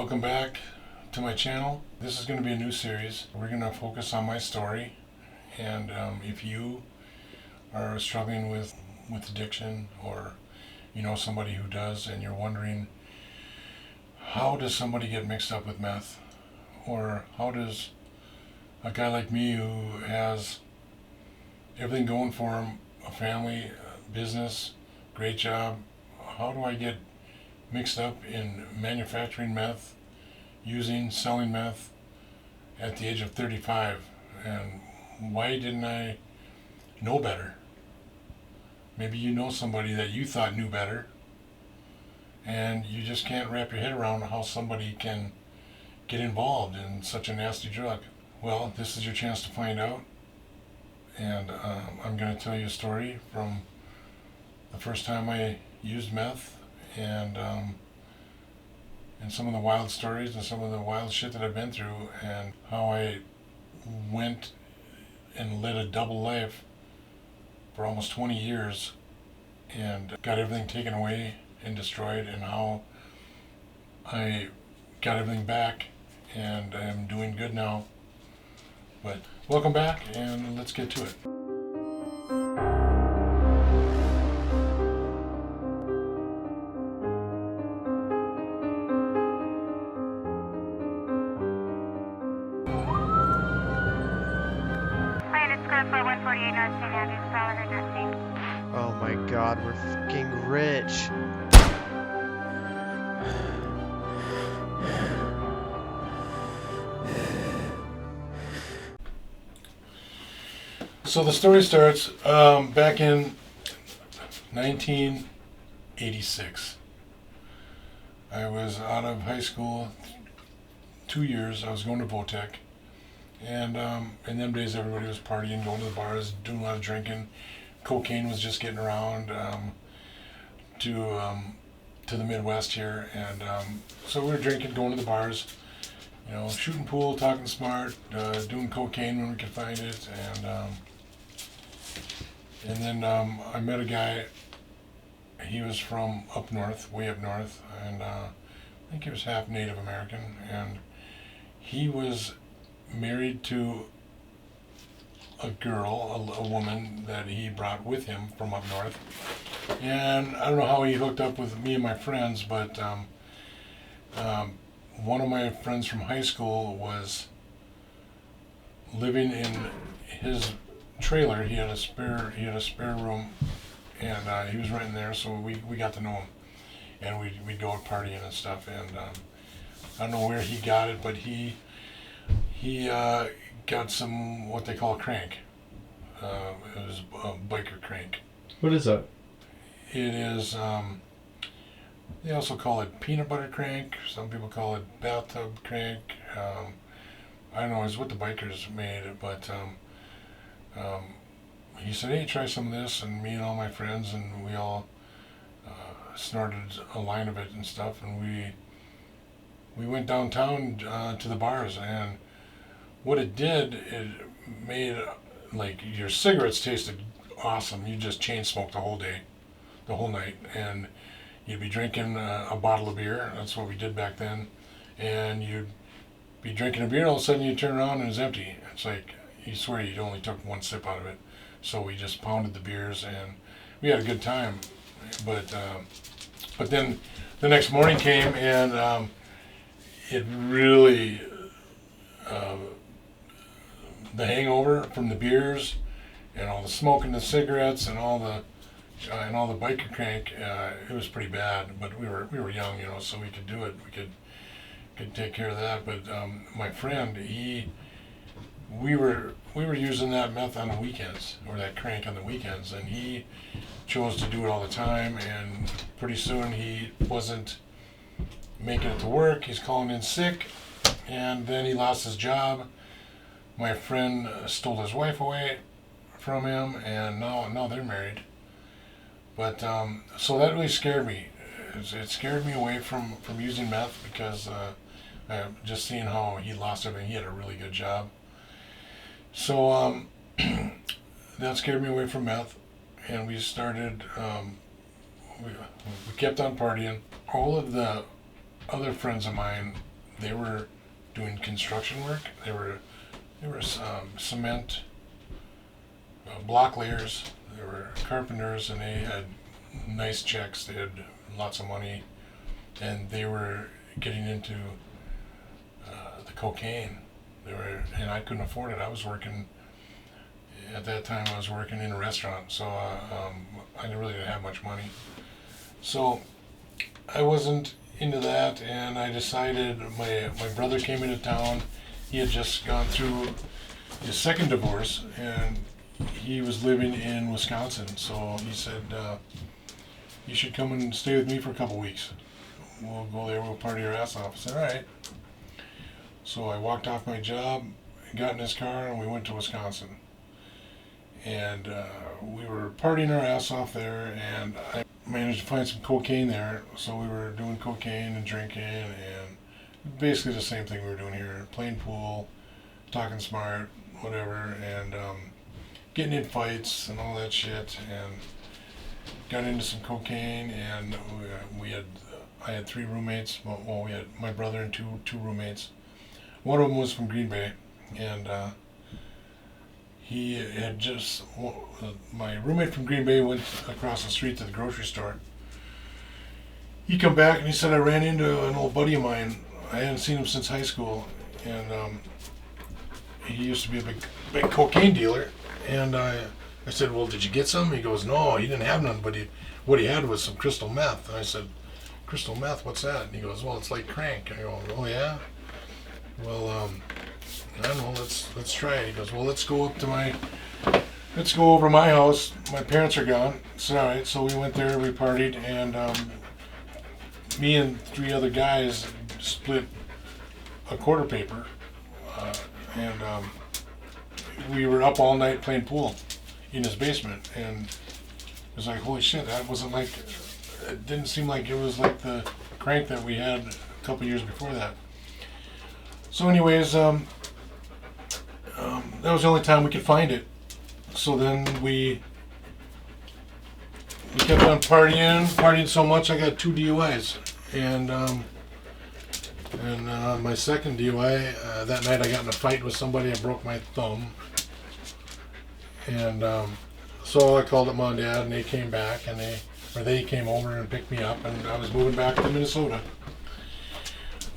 Welcome back to my channel. This is going to be a new series. We're going to focus on my story, and if you are struggling with addiction, or you know somebody who does, and you're wondering how does somebody get mixed up with meth, or how does a guy like me who has everything going for him, a family, a business, great job, how do I get mixed up in manufacturing meth, selling meth at the age of 35, and why didn't I know better? Maybe you know somebody that you thought knew better, and you just can't wrap your head around how somebody can get involved in such a nasty drug. Well, this is your chance to find out, and I'm going to tell you a story from the first time I used meth, and some of the wild stories and some of the wild shit that I've been through, and how I went and led a double life for almost 20 years and got everything taken away and destroyed, and how I got everything back and I'm doing good now. But welcome back, and let's get to it. Oh my god, we're fucking rich. So the story starts back in 1986. I was out of high school 2 years. I was going to Votech. And in them days, everybody was partying, going to the bars, doing a lot of drinking. Cocaine was just getting around to the Midwest here, and so we were drinking, going to the bars, you know, shooting pool, talking smart, doing cocaine when we could find it, and then I met a guy. He was from up north, way up north, and I think he was half Native American, and he was married to a girl, a woman that he brought with him from up north. And I don't know how he hooked up with me and my friends, but one of my friends from high school was living in his trailer. He had a spare room, and he was renting there, so we got to know him, and we'd go out partying and stuff. And I don't know where he got it, but he got some, what they call a crank. It was a biker crank. What is that? It is, they also call it peanut butter crank. Some people call it bathtub crank. I don't know, it's what the bikers made, but he said, hey, try some of this, and me and all my friends, and we all snorted a line of it and stuff, and we went downtown to the bars, and what it did, it made, like, your cigarettes tasted awesome. You just chain smoked the whole day, the whole night, and you'd be drinking a bottle of beer. That's what we did back then. And you'd be drinking a beer, and all of a sudden you turn around and it's empty. It's like, you swear you only took one sip out of it. So we just pounded the beers, and we had a good time. But then the next morning came, and it really... the hangover from the beers and all the smoke and the cigarettes and all the biker crank, it was pretty bad. But we were young, you know, so we could do it. We could take care of that. But my friend, we were using that meth on the weekends, or that crank on the weekends, and he chose to do it all the time. And pretty soon he wasn't making it to work. He's calling in sick, and then he lost his job. My friend stole his wife away from him, and now they're married. But so that really scared me. It scared me away from using meth, because just seeing how he lost everything. He had a really good job. So that scared me away from meth, and we started. We kept on partying. All of the other friends of mine they were doing construction work. They were cement block layers. They were carpenters, and they had nice checks. They had lots of money, and they were getting into the cocaine. And I couldn't afford it. I was working at that time. I was working in a restaurant, so I really didn't have much money. So I wasn't into that, and I decided. My brother came into town. He had just gone through his second divorce, and he was living in Wisconsin. So he said, "You should come and stay with me for a couple weeks. We'll go there. We'll party our ass off." I said, "All right." So I walked off my job, got in his car, and we went to Wisconsin. And we were partying our ass off there, and I managed to find some cocaine there. So we were doing cocaine and drinking, and basically the same thing we were doing here, playing pool, talking smart, whatever, and getting in fights and all that shit, and got into some cocaine, and I had 3 roommates. Well, we had my brother and two roommates. One of them was from Green Bay, and he had just, my roommate from Green Bay went across the street to the grocery store. He come back and he said, "I ran into an old buddy of mine. I hadn't seen him since high school, and he used to be a big cocaine dealer." And I said, "Well, did you get some?" He goes, "No, he didn't have none, but what he had was some crystal meth." And I said, "Crystal meth, what's that?" And he goes, "Well, it's like crank." And I go, "Oh yeah? Well, I don't know, let's try it." He goes, "Well, let's go over my house. My parents are gone." I said, "All right." So we went there, we partied, and me and 3 other guys split a quarter paper, and we were up all night playing pool in his basement, and it was like, holy shit, that wasn't like, it didn't seem like it was like the crank that we had a couple years before that. So anyways, that was the only time we could find it. So then we kept on partying so much I got 2 DUIs. And my second DUI, that night I got in a fight with somebody. I broke my thumb. And so I called up Mom and Dad, and they came back, and they came over and picked me up, and I was moving back to Minnesota.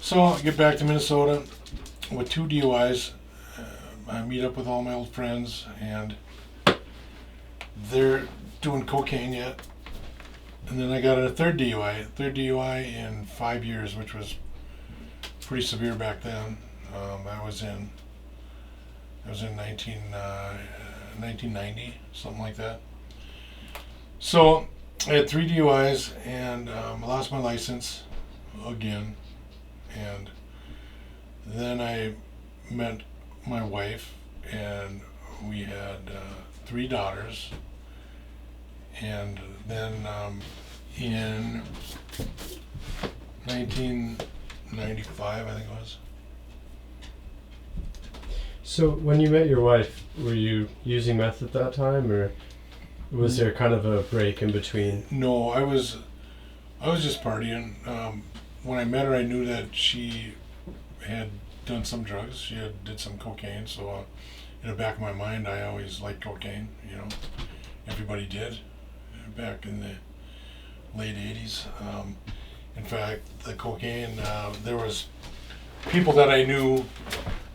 So I get back to Minnesota with 2 DUIs. I meet up with all my old friends, and they're doing cocaine yet. And then I got a third DUI in 5 years, which was pretty severe back then. I was in 1990, something like that. So I had 3 DUIs, and I lost my license again. And then I met my wife, and we had 3 daughters. And then in 1995, I think it was. So when you met your wife, were you using meth at that time, or was there kind of a break in between? No, I was just partying. When I met her, I knew that she had done some drugs. She did some cocaine. So in the back of my mind, I always liked cocaine. You know, everybody did back in the late 80s. In fact, the cocaine, there was people that I knew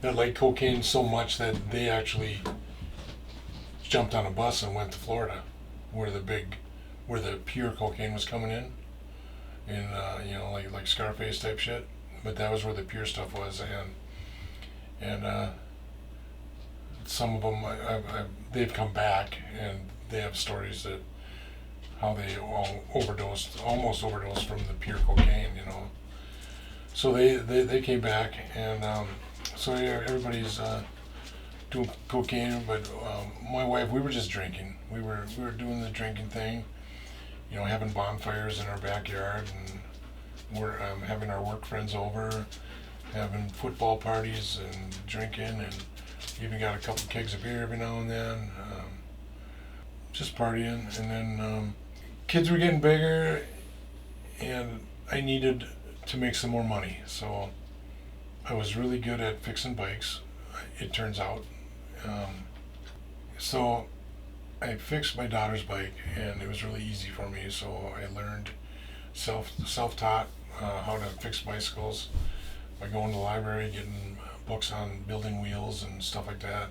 that liked cocaine so much that they actually jumped on a bus and went to Florida, where the pure cocaine was coming in, like Scarface type shit. But that was where the pure stuff was, and some of them they've come back, and they have stories that how they almost overdosed from the pure cocaine, you know. So they came back, and so yeah, everybody's doing cocaine, but my wife, we were just drinking. We were doing the drinking thing, you know, having bonfires in our backyard, and we're having our work friends over, having football parties and drinking, and even got a couple kegs of beer every now and then, just partying. And then kids were getting bigger, and I needed to make some more money, so I was really good at fixing bikes, it turns out. So I fixed my daughter's bike, and it was really easy for me. So I learned self-taught how to fix bicycles by going to the library, getting books on building wheels and stuff like that.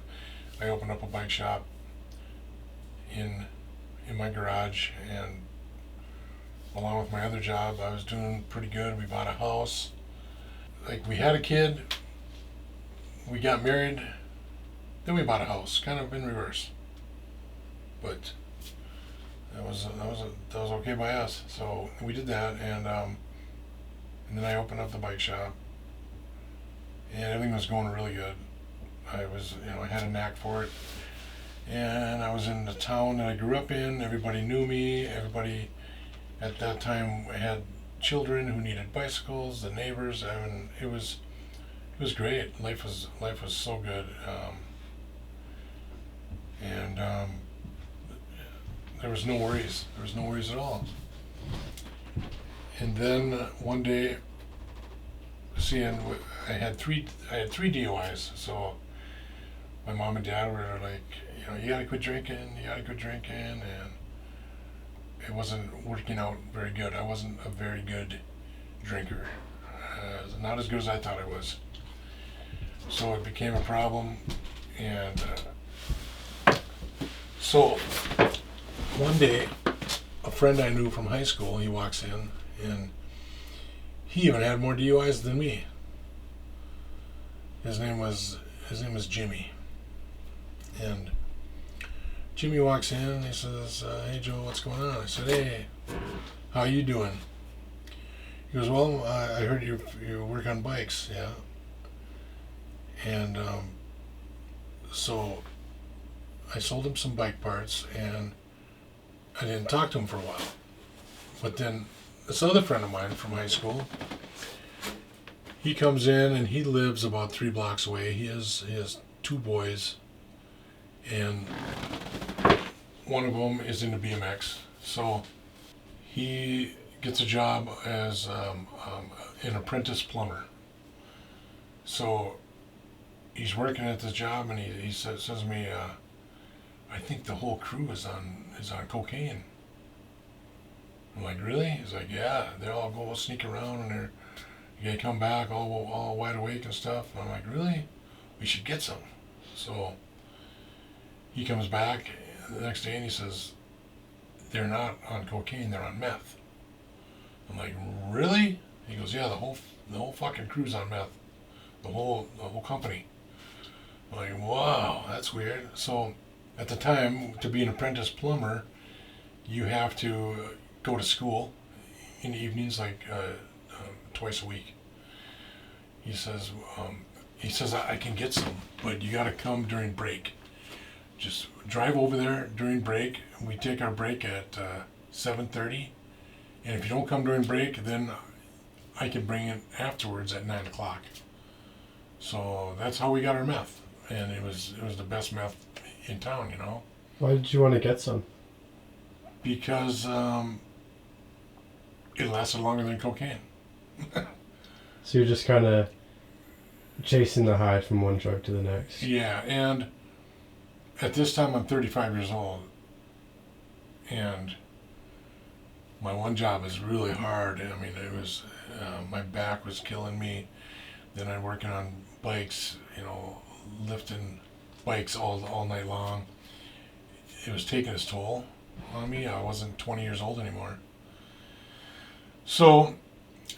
I opened up a bike shop in my garage, and along with my other job, I was doing pretty good. We bought a house. Like, we had a kid, we got married, then we bought a house, kind of in reverse. But that was okay by us. So we did that, and then I opened up the bike shop, and everything was going really good. I had a knack for it, and I was in the town that I grew up in. Everybody knew me. Everybody at that time had children who needed bicycles. The neighbors. I mean, it was great. Life was so good, and there was no worries. There was no worries at all. And then one day, I had three DUIs. So my mom and dad were like, you gotta quit drinking. You gotta quit drinking, and it wasn't working out very good. I wasn't a very good drinker. Not as good as I thought I was. So it became a problem, and so one day, a friend I knew from high school, he walks in, and he even had more DUIs than me. His name was Jimmy, and Jimmy walks in and he says, "Hey Joe, what's going on?" I said, "Hey, how you doing?" He goes, "Well, I heard you work on bikes, yeah." And so I sold him some bike parts, and I didn't talk to him for a while. But then this other friend of mine from high school, he comes in, and he lives about 3 blocks away. He has 2 boys, and one of them is into BMX. So he gets a job as an apprentice plumber. So he's working at this job, and he says to me, "I think the whole crew is on cocaine." I'm like, "Really?" He's like, "Yeah, they all go sneak around, and they come back all wide awake and stuff." I'm like, "Really? We should get some." So he comes back the next day, and he says, "They're not on cocaine, they're on meth." I'm like, "Really?" He goes, "Yeah, the whole fucking crew's on meth, the whole company." I'm like, "Wow, that's weird." So at the time, to be an apprentice plumber, you have to go to school in the evenings, like twice a week. He says, "I can get some, but you got to come during break. Just drive over there during break. We take our break at 7:30, and if you don't come during break, then I can bring it afterwards at 9 o'clock." So that's how we got our meth, and it was the best meth in town, Why did you want to get some? because it lasted longer than cocaine. So you're just kind of chasing the high from one drug to the next. Yeah, and at this time I'm 35 years old, and my one job is really hard. I mean, it was my back was killing me. Then I'm working on bikes, lifting bikes all night long. It was taking its toll on me. I wasn't 20 years old anymore. So,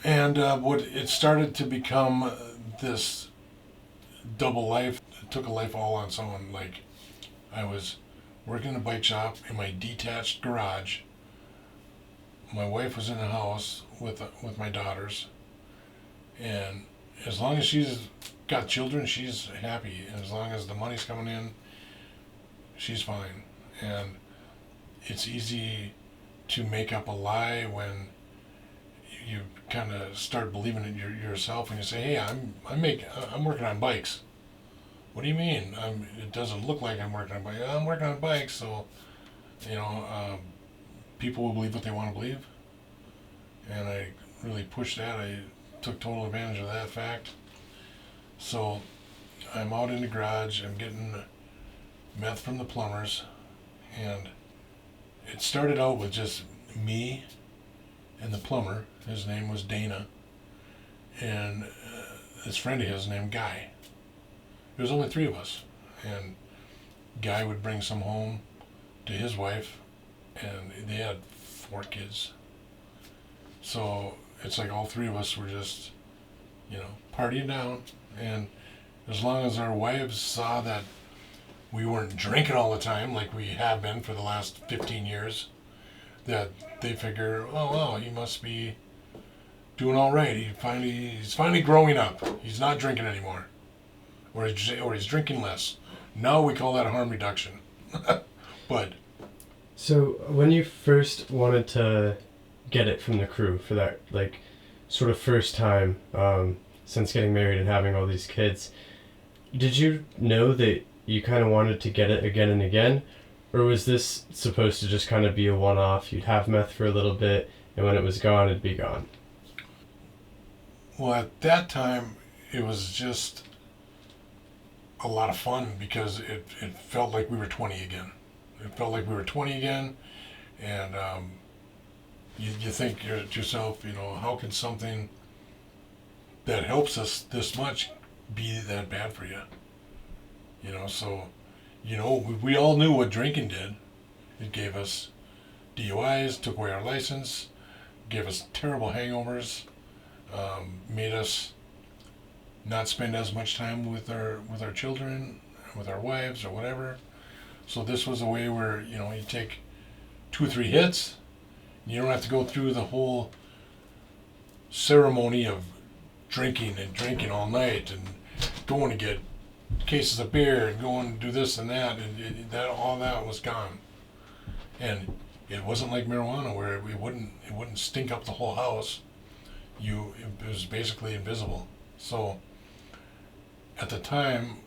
and what it started to become this double life. It took a life all on someone. Like, I was working in a bike shop in my detached garage. My wife was in the house with my daughters, and as long as she's got children, she's happy. And as long as the money's coming in, she's fine. And it's easy to make up a lie when you kind of start believing it yourself, and you say, "Hey, I'm working on bikes." "What do you mean? It doesn't look like I'm working on bikes." "I'm working on bikes, so people will believe what they want to believe." And I really pushed that. I took total advantage of that fact. So I'm out in the garage, I'm getting meth from the plumbers, and it started out with just me and the plumber. His name was Dana, and this friend of his named Guy. There was only three of us, and Guy would bring some home to his wife, and they had 4 kids. So it's like all three of us were just, partying down, and as long as our wives saw that we weren't drinking all the time like we have been for the last 15 years, that they figure, oh well, he must be doing all right. He's finally growing up. He's not drinking anymore, or he's drinking less. Now we call that harm reduction. But So when you first wanted to get it from the crew for that, like, sort of first time, since getting married and having all these kids, did you know that you kind of wanted to get it again and again? Or was this supposed to just kind of be a one-off? You'd have meth for a little bit, and when it was gone, it'd be gone. well, at that time, it was just a lot of fun because it felt like we were 20 again. It felt like we were 20 again, and you think to yourself, how can something that helps us this much be that bad for you? So, we all knew what drinking did. It gave us DUIs, took away our license, gave us terrible hangovers, made us not spend as much time with our children, with our wives or whatever. So this was a way where, you take 2 or 3 hits, you don't have to go through the whole ceremony of drinking all night and going to get cases of beer and going to do this and that, and all that was gone. And it wasn't like marijuana where it wouldn't stink up the whole house. It was basically invisible. So at the time,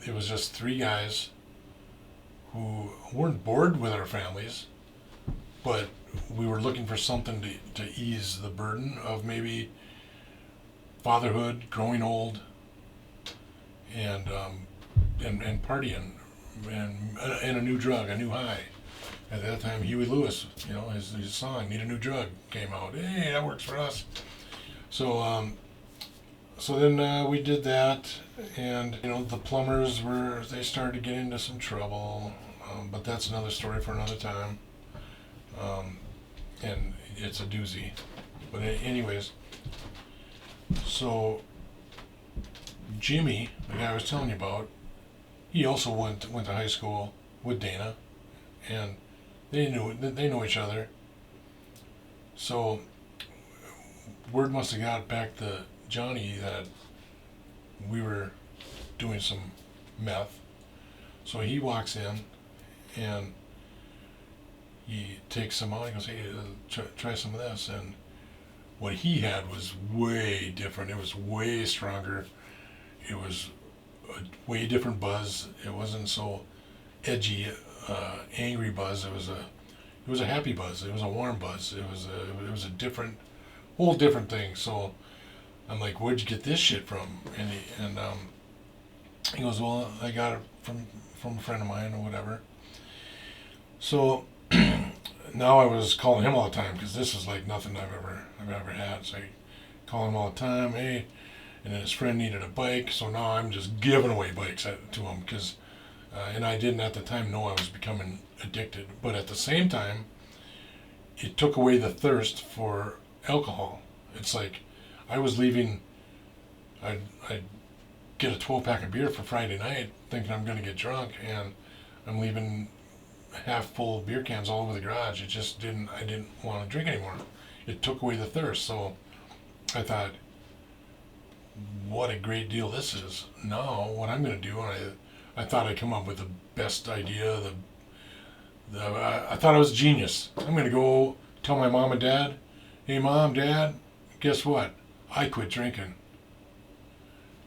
it was just 3 guys who weren't bored with our families, but we were looking for something to ease the burden of maybe fatherhood, growing old, and partying, and a new drug, a new high. At that time, Huey Lewis, his song "Need a New Drug" came out. Hey, that works for us. So then we did that, and the plumbers they started to get into some trouble, but that's another story for another time. And it's a doozy. But anyways, so Jimmy, the guy I was telling you about, he also went to high school with Dana, and they know each other. So word must have got back to Johnny that we were doing some meth. So he walks in and he takes some out. He goes, "Hey, try some of this." And what he had was way different. It was way stronger. It was a way different buzz. It wasn't so edgy, angry buzz. It was a happy buzz. It was a warm buzz. It was a whole different thing. So I'm like, "Where'd you get this shit from?" And he goes, "Well, I got it from a friend of mine or whatever." So now I was calling him all the time because this is like nothing I've ever had. So I call him all the time, "Hey," and then his friend needed a bike, so now I'm just giving away bikes to him because, and I didn't at the time know I was becoming addicted, but at the same time, it took away the thirst for alcohol. It's like I was leaving. I'd get a 12-pack of beer for Friday night, thinking I'm going to get drunk, and I'm leaving half full beer cans all over the garage. I didn't want to drink anymore. It took away the thirst. So I thought, what a great deal this is. Now what I'm going to do, and I thought I'd come up with the best idea. I thought I was a genius. I'm going to go tell my mom and dad, "Hey, Mom, Dad, guess what? I quit drinking."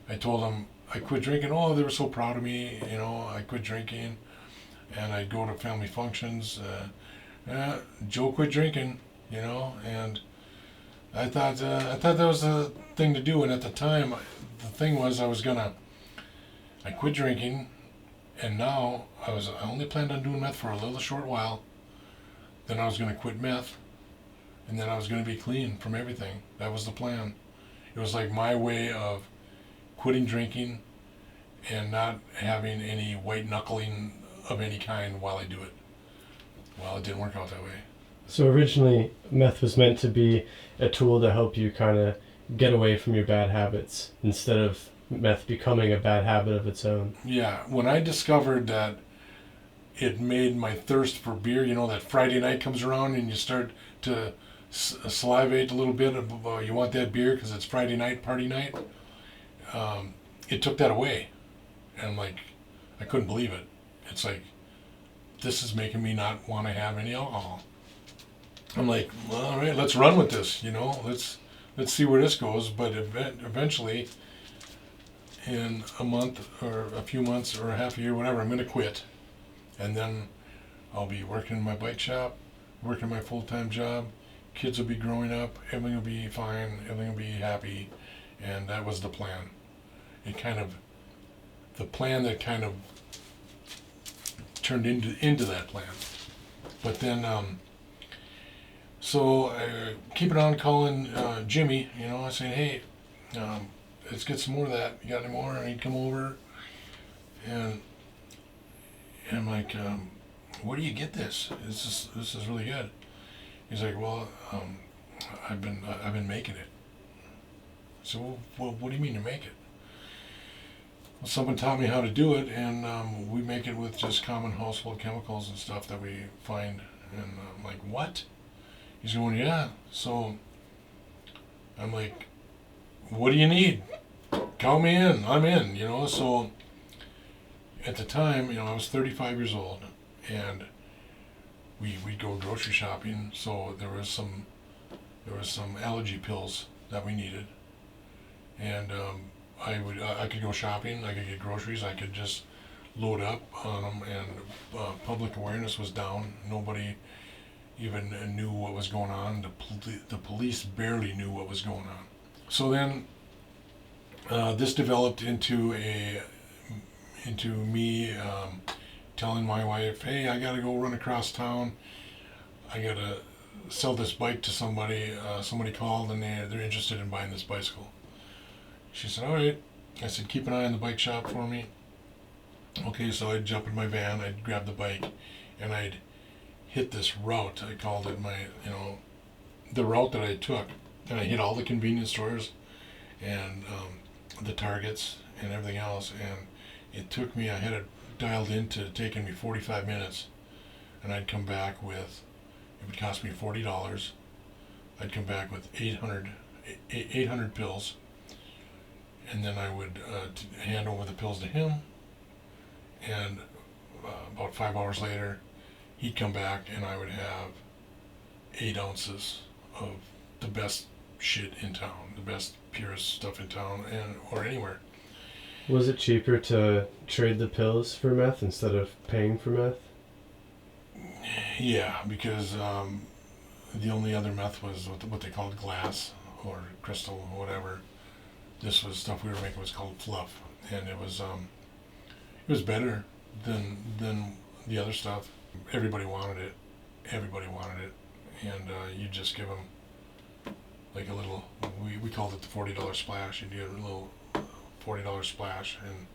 I told them I quit drinking. Oh, they were so proud of me. I quit drinking. And I'd go to family functions. Joe quit drinking, and I thought that was the thing to do. And at the time, the thing was, I quit drinking, and now I only planned on doing meth for a little short while. Then I was gonna quit meth, and then I was gonna be clean from everything. That was the plan. It was like my way of quitting drinking and not having any white knuckling of any kind while I do it. Well, it didn't work out that way. So originally, meth was meant to be a tool to help you kind of get away from your bad habits instead of meth becoming a bad habit of its own. Yeah, when I discovered that it made my thirst for beer, that Friday night comes around and you start to salivate a little bit. You want that beer because it's Friday night, party night. It took that away. And I'm like, I couldn't believe it. It's like, this is making me not want to have any alcohol. I'm like, well, all right, let's run with this, let's see where this goes. But eventually, in a month or a few months or a half a year, whatever, I'm going to quit. And then I'll be working in my bike shop, working my full-time job. Kids will be growing up. Everything will be fine. Everything will be happy. And that was the plan. The plan that kind of turned into that plan. But then, so I keep it on calling Jimmy, I say, hey, let's get some more of that. You got any more? And he'd come over, and I'm like, where do you get this? This is really good. He's like, well, I've been making it. So, well, what do you mean you make it? Well, someone taught me how to do it, and we make it with just common household chemicals and stuff that we find. And I'm like, what? He's going, yeah. So I'm like, what do you need? Count me in. I'm in, So at the time, I was 35 years old, and we'd go grocery shopping. So there was some allergy pills that we needed, and I could go shopping. I could get groceries. I could just load up on them, and public awareness was down. Nobody even knew what was going on. The police barely knew what was going on. So then this developed into me telling my wife, hey, I gotta go run across town. I gotta sell this bike to somebody. Somebody called and they're interested in buying this bicycle. She said, all right. I said, keep an eye on the bike shop for me. Okay, so I'd jump in my van, I'd grab the bike, and I'd hit this route. I called it the route that I took. And I hit all the convenience stores and the Targets and everything else. And it took me, I had it dialed into taking me 45 minutes. And I'd come back with, it would cost me $40. I'd come back with 800 pills. And then I would hand over the pills to him. And about 5 hours later, he'd come back and I would have 8 ounces of the best shit in town, the best, purest stuff in town or anywhere. Was it cheaper to trade the pills for meth instead of paying for meth? Yeah, because the only other meth was what they called glass or crystal or whatever. This was stuff we were making was called fluff, and it was better than the other stuff. Everybody wanted it, and you just give them like a little. We called it the $40 splash. You do a little $40 splash, and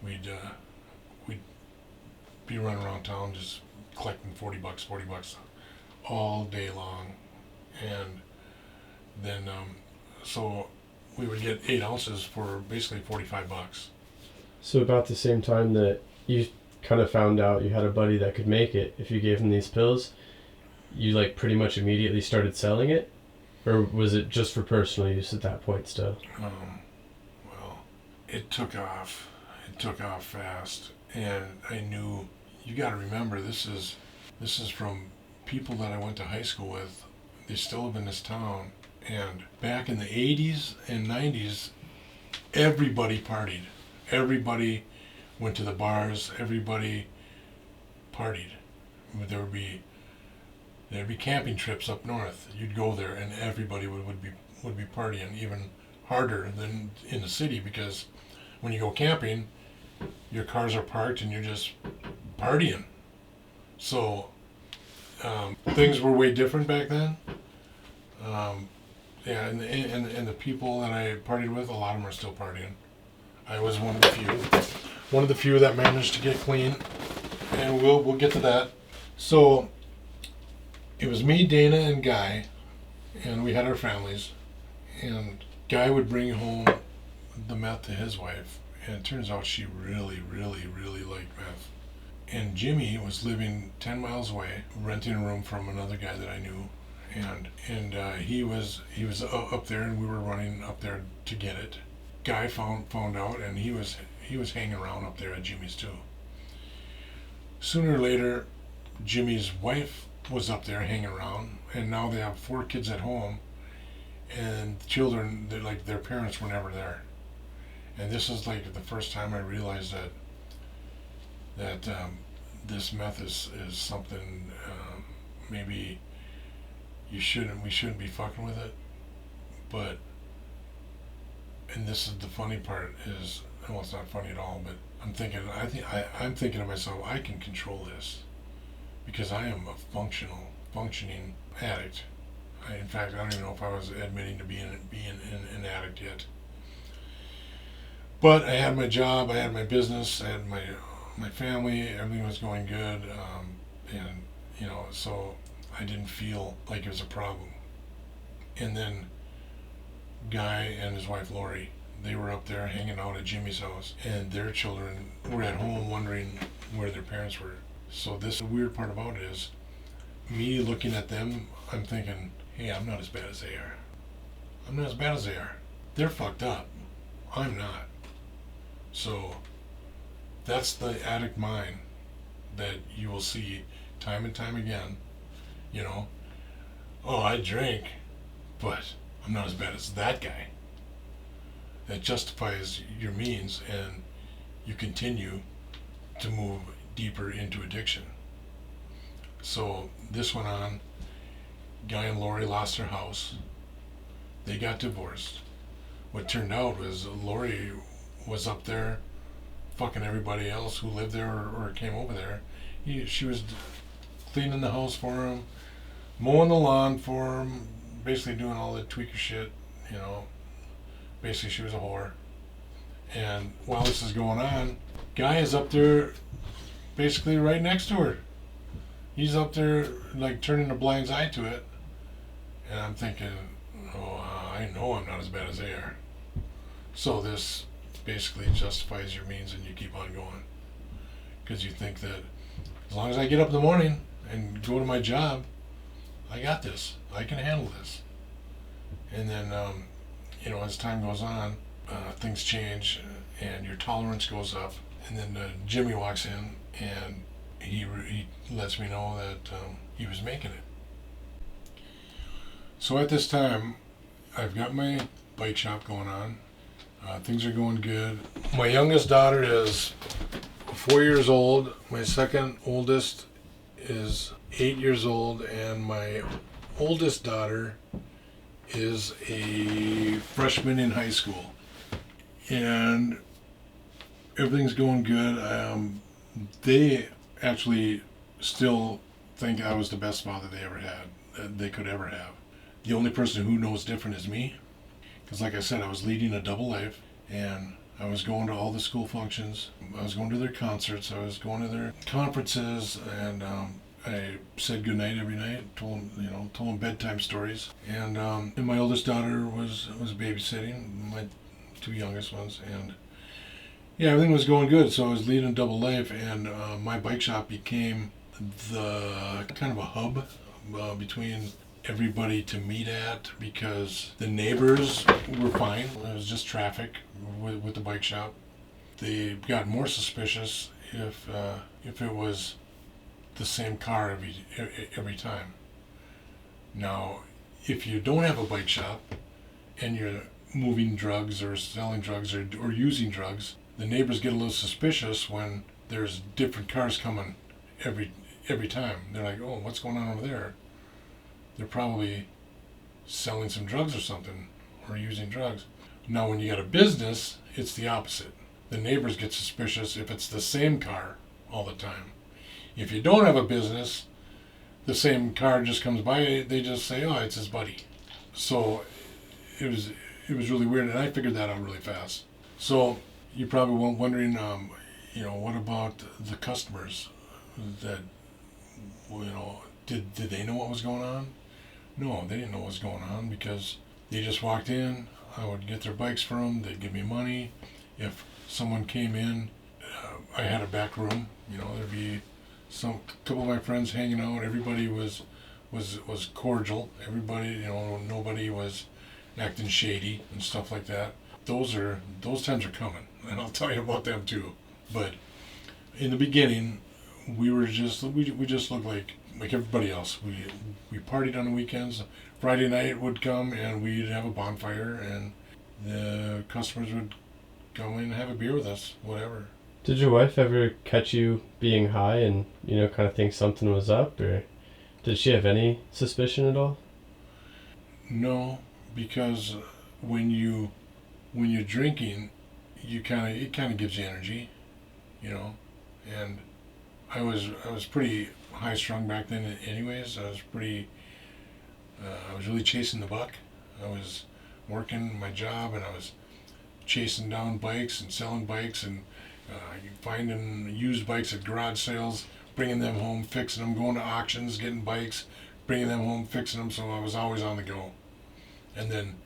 we'd be running around town just collecting $40 all day long, and then so we would get 8 ounces for basically $45. So about the same time that you kind of found out you had a buddy that could make it, if you gave him these pills, you like pretty much immediately started selling it? Or was it just for personal use at that point still? Well, it took off. It took off fast. And I knew, you got to remember, this is from people that I went to high school with. They still live in this town. And back in the 80s and 90s, everybody partied. Everybody went to the bars. Everybody partied. There'd be camping trips up north. You'd go there, and everybody would be partying, even harder than in the city, because when you go camping, your cars are parked and you're just partying. So things were way different back then. Yeah, and the people that I partied with, a lot of them are still partying. I was one of the few that managed to get clean, and we'll get to that. So it was me, Dana, and Guy, and we had our families. And Guy would bring home the meth to his wife, and it turns out she really, really, really liked meth. And Jimmy was living 10 miles away, renting a room from another guy that I knew, and he was up there, and we were running up there to get it. Guy found out, and he was hanging around up there at Jimmy's too. Sooner or later, Jimmy's wife was up there hanging around, and now they have 4 kids at home, and the children, their parents were never there. And this is like the first time I realized that this meth is something, maybe we shouldn't be fucking with it. But, and this is the funny part, is, well, it's not funny at all, but I'm thinking to myself, I can control this, because I am a functioning addict. In fact, I don't even know if I was admitting to being an addict yet. But I had my job, I had my business, I had my family, everything was going good, and so I didn't feel like it was a problem. And then Guy and his wife Lori, they were up there hanging out at Jimmy's house, and their children were at home wondering where their parents were. So the weird part about it is, me looking at them, I'm thinking, hey, I'm not as bad as they are. I'm not as bad as they are. They're fucked up. I'm not. So that's the addict mind that you will see time and time again. Oh, I drink, but I'm not as bad as that guy. That justifies your means, and you continue to move deeper into addiction. So this went on. Guy and Lori lost their house. They got divorced. What turned out was Lori was up there fucking everybody else who lived there or came over there. She was cleaning the house for him, mowing the lawn for him, basically doing all the tweaker shit, Basically, she was a whore. And while this is going on, Guy is up there basically right next to her. He's up there like turning a blind eye to it. And I'm thinking, I know I'm not as bad as they are. So this basically justifies your means, and you keep on going. Because you think that as long as I get up in the morning and go to my job, I got this. I can handle this. And then, as time goes on, things change, and your tolerance goes up. And then Jimmy walks in, and he lets me know that he was making it. So at this time, I've got my bike shop going on. Things are going good. My youngest daughter is 4 years old. My second oldest is 8 years old, and my oldest daughter is a freshman in high school. And everything's going good. They actually still think I was the best father they could ever have. The only person who knows different is me. Because like I said, I was leading a double life, and I was going to all the school functions. I was going to their concerts. I was going to their conferences, and I said goodnight every night, told them bedtime stories. And my oldest daughter was babysitting my 2 youngest ones, and yeah, everything was going good. So I was leading a double life, and my bike shop became the kind of a hub between everybody to meet at, because the neighbors were fine. It was just traffic with the bike shop. They got more suspicious if it was the same car every time. Now, if you don't have a bike shop and you're moving drugs or selling drugs or using drugs, the neighbors get a little suspicious when there's different cars coming every time. They're like, oh, what's going on over there? They're probably selling some drugs or something, or using drugs. Now, when you got a business, it's the opposite. The neighbors get suspicious if it's the same car all the time. If you don't have a business, the same car just comes by, they just say, oh, it's his buddy. So it was really weird, and I figured that out really fast. So you're probably wondering, what about the customers that, did they know what was going on? No, they didn't know what was going on because they just walked in. I would get their bikes for them. They'd give me money. If someone came in, I had a back room. There'd be couple of my friends hanging out. Everybody was cordial. Everybody, nobody was acting shady and stuff like that. Those times are coming, and I'll tell you about them too. But in the beginning, we just looked like everybody else. We partied on the weekends. Friday night would come and we'd have a bonfire, and the customers would come in and have a beer with us, whatever. Did your wife ever catch you being high and, kind of think something was up, or did she have any suspicion at all? No, because when you're drinking, it kind of gives you energy, and I was pretty high strung back then anyways. I was really chasing the buck. I was working my job, and I was chasing down bikes and selling bikes, and finding used bikes at garage sales, bringing them home, fixing them, going to auctions, getting bikes, bringing them home, fixing them. So I was always on the go. And then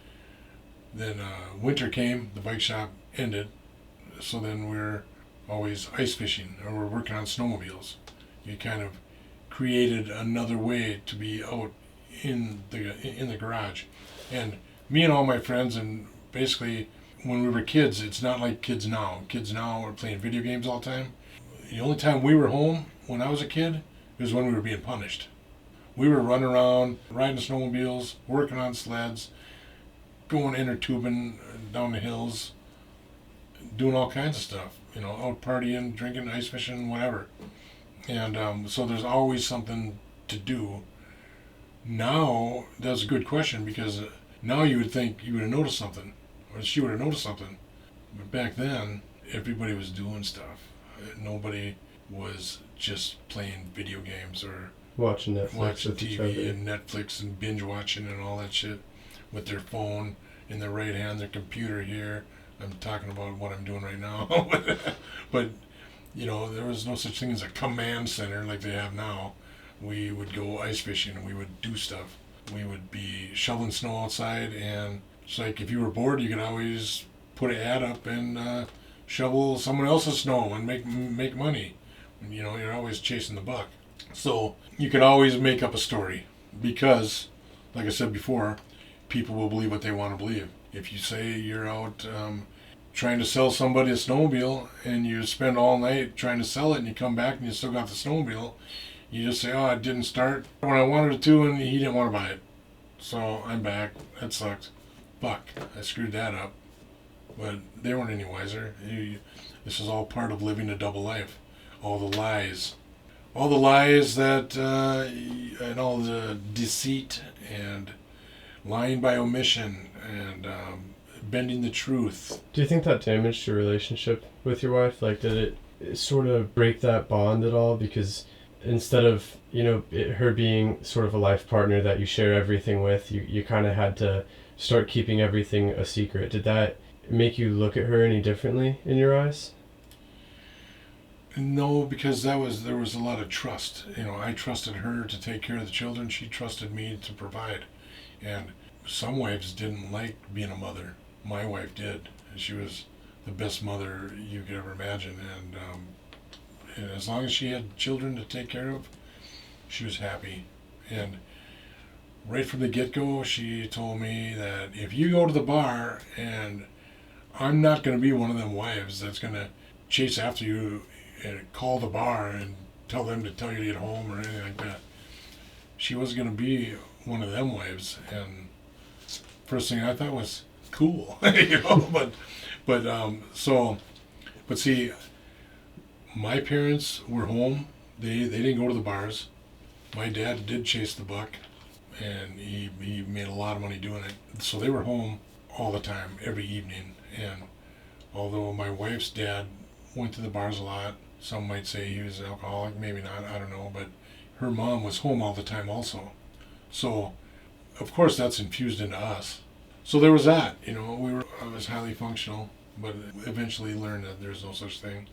winter came, the bike shop ended, so then we're always ice fishing, or we're working on snowmobiles. You kind of created another way to be out in the garage. And me and all my friends, and basically when we were kids, it's not like kids now. Kids now are playing video games all the time. The only time we were home when I was a kid was when we were being punished. We were running around, riding snowmobiles, working on sleds, going inner tubing down the hills, doing all kinds of stuff. Out partying, drinking, ice fishing, whatever. And so there's always something to do. Now, that's a good question, because now you would think you would have noticed something, or she would have noticed something. But back then, everybody was doing stuff. Nobody was just playing video games or watching TV and Netflix and binge watching and all that shit with their phone in their right hand, their computer here. I'm talking about what I'm doing right now. But, there was no such thing as a command center like they have now. We would go ice fishing and we would do stuff. We would be shoveling snow outside, and it's like if you were bored, you could always put an ad up and shovel someone else's snow and make money. You're always chasing the buck. So you could always make up a story because, like I said before, people will believe what they want to believe. If you say you're out trying to sell somebody a snowmobile and you spend all night trying to sell it and you come back and you still got the snowmobile, you just say, oh, it didn't start when I wanted it to and he didn't want to buy it. So I'm back. That sucked. Fuck. I screwed that up. But they weren't any wiser. This is all part of living a double life. All the lies. All the lies that, and all the deceit and lying by omission and bending the truth. Do you think that damaged your relationship with your wife? Like, did it sort of break that bond at all? Because instead of, her being sort of a life partner that you share everything with, you kind of had to start keeping everything a secret. Did that make you look at her any differently in your eyes? No, because there was a lot of trust. I trusted her to take care of the children. She trusted me to provide. And some wives didn't like being a mother. My wife did. She was the best mother you could ever imagine. And as long as she had children to take care of, she was happy. And right from the get-go, she told me that if you go to the bar, and I'm not going to be one of them wives that's going to chase after you and call the bar and tell them to tell you to get home or anything like that. She wasn't going to be one of them wives. And first thing I thought was cool, but see, my parents were home. They didn't go to the bars. My dad did chase the buck, and he made a lot of money doing it. So they were home all the time, every evening. And although my wife's dad went to the bars a lot, some might say he was an alcoholic, maybe not, I don't know, but her mom was home all the time also. So, of course, that's infused into us. So there was that, I was highly functional, but eventually learned that there's no such thing.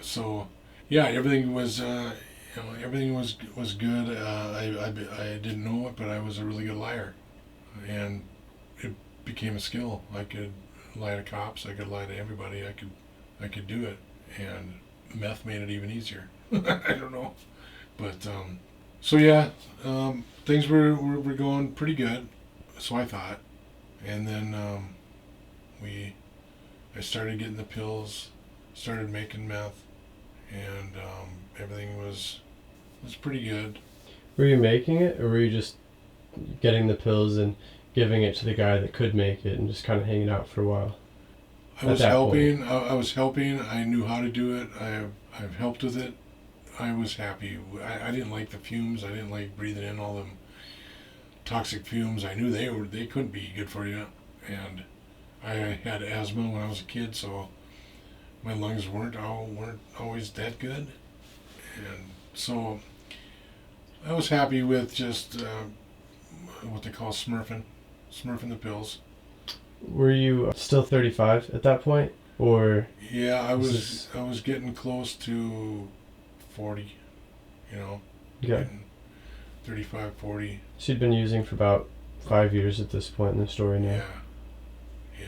So, yeah, everything was, everything was good. I didn't know it, but I was a really good liar. And it became a skill. I could lie to cops, I could lie to everybody, I could do it. And meth made it even easier. I don't know. But, so yeah, things were going pretty good, so I thought. And then I started getting the pills, started making meth, and everything was pretty good. Were you making it, or were you just getting the pills and giving it to the guy that could make it and just kind of hanging out for a while? I was helping. I was helping. I knew how to do it. I've helped with it. I was happy. I didn't like the fumes. I didn't like breathing in all them toxic fumes. I knew they couldn't be good for you. And I had asthma when I was a kid, so my lungs weren't always that good. And so I was happy with just what they call smurfing the pills. Were you still 35 at that point, or? Yeah, I was getting close to 40, Yeah. Getting 35, 40. So you'd been using for about 5 years at this point in the story now. Yeah.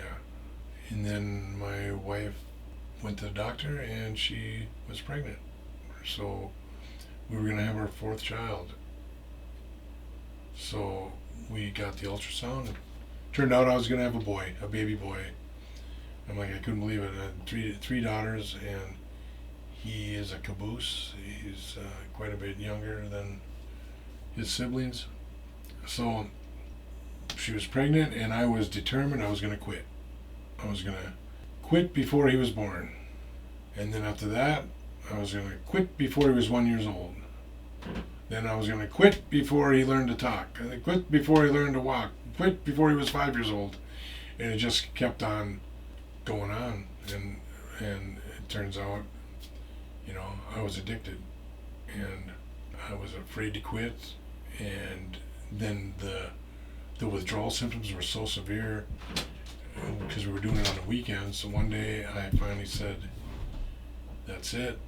And then my wife went to the doctor and she was pregnant. So we were going to have our fourth child. So we got the ultrasound. Turned out I was going to have a baby boy. I'm like, I couldn't believe it. I had three daughters, and he is a caboose. He's quite a bit younger than his siblings. So she was pregnant, and I was determined I was going to quit. I was going to quit before he was born. And then after that, I was going to quit before he was 1 year old. Then I was going to quit before he learned to talk. And then quit before he learned to walk. Quit before he was 5 years old. And it just kept on going on. And it turns out, I was addicted. And I was afraid to quit. And then the withdrawal symptoms were so severe because we were doing it on the weekends. So one day I finally said, that's it.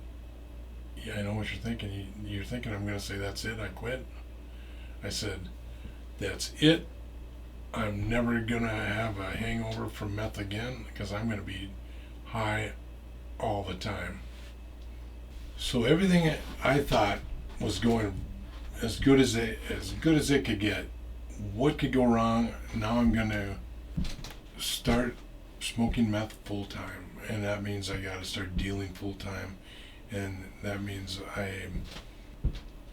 Yeah, I know what you're thinking. You're thinking I'm going to say, that's it, I quit. I said, that's it. I'm never going to have a hangover from meth again because I'm going to be high all the time. So everything I thought was going as good as it could get. What could go wrong? Now I'm going to start smoking meth full time, and that means I got to start dealing full time. And that means I'm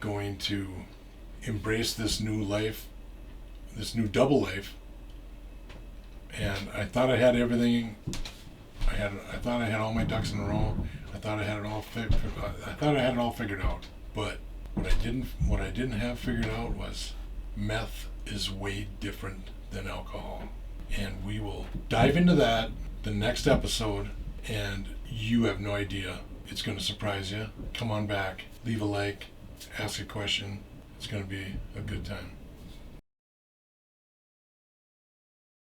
going to embrace this new life, this new double life. And I thought I had everything. I thought I had all my ducks in a row. I thought I had it all figured out. But what I didn't have figured out was meth is way different than alcohol. And we will dive into that the next episode, and you have no idea. It's going to surprise you. Come on back, leave a like, ask a question. It's going to be a good time.